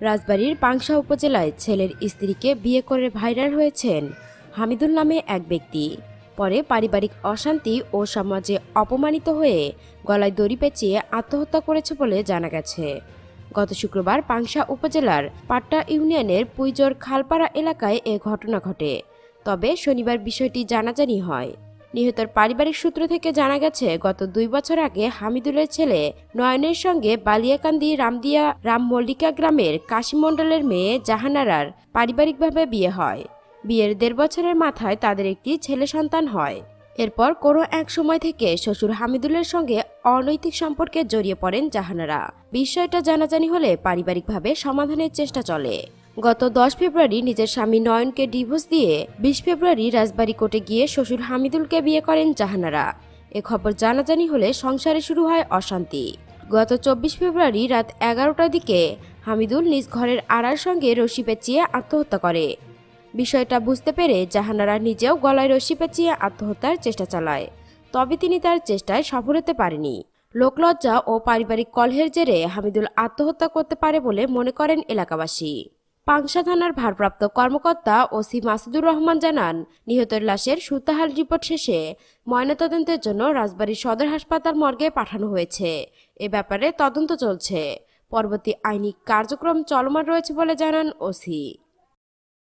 রাজবাড়ীর পাংশা উপজেলায় ছেলের স্ত্রীকে বিয়ে করে ভাইরাল হয়েছেন হামিদুল নামে এক ব্যক্তি। পরে পারিবারিক অশান্তি ও সমাজে অপমানিত হয়ে গলায় দড়ি পেঁচিয়ে আত্মহত্যা করেছে বলে জানা গেছে। গত শুক্রবার পাংশা উপজেলার পাট্টা ইউনিয়নের পুইজোর খালপাড়া এলাকায় এ ঘটনা ঘটে। তবে শনিবার বিষয়টি জানাজানি হয়। নিহতের পারিবারিক সূত্র থেকে জানা গেছে, গত 2 বছর আগে হামিদুলের ছেলে নয়নের সঙ্গে বালিয়াকান্দি রামদিয়া রাম মল্লিকা গ্রামের কাশিম মণ্ডলের মেয়ে জাহানারার পারিবারিকভাবে বিয়ে হয়। বিয়ের 1.5 বছরের মাথায় তাদের একটি ছেলে সন্তান হয়। এরপর কোনো এক সময় থেকে শ্বশুর হামিদুলের সঙ্গে অনৈতিক সম্পর্কে জড়িয়ে পড়েন জাহানারা। বিষয়টা জানাজানি হলে পারিবারিকভাবে সমাধানের চেষ্টা চলে। গত 10 ফেব্রুয়ারি নিজের স্বামী নয়নকে ডিভোর্স দিয়ে 20 ফেব্রুয়ারি রাজবাড়ী কোর্টে গিয়ে শ্বশুর হামিদুলকে বিয়ে করেন জাহানারা। এ খবর জানাজানি হলে সংসারে শুরু হয় অশান্তি। গত 24 ফেব্রুয়ারি রাত 11টার দিকে হামিদুল নিজ ঘরের আড়ার সঙ্গে রশি পেঁচিয়ে আত্মহত্যা করে। বিষয়টা বুঝতে পেরে জাহানারা নিজেও গলায় রশি পেঁচিয়ে আত্মহত্যার চেষ্টা চালায়। তবে তিনি তার চেষ্টায় সফল হতে পারেনি। লোকলজ্জা ও পারিবারিক কলহের জেরে হামিদুল আত্মহত্যা করতে পারে বলে মনে করেন এলাকাবাসী। পাংশা থানার ভারপ্রাপ্ত কর্মকর্তা ওসি মাসুদুর রহমান জানান, নিহতের লাশের সুতাহাল রিপোর্ট শেষে ময়নাতদন্তের জন্য রাজবাড়ী সদর হাসপাতাল মর্গে পাঠানো হয়েছে। এ ব্যাপারে তদন্ত চলছে। পরবর্তী আইনি কার্যক্রম চলমান রয়েছে বলে জানান ওসি।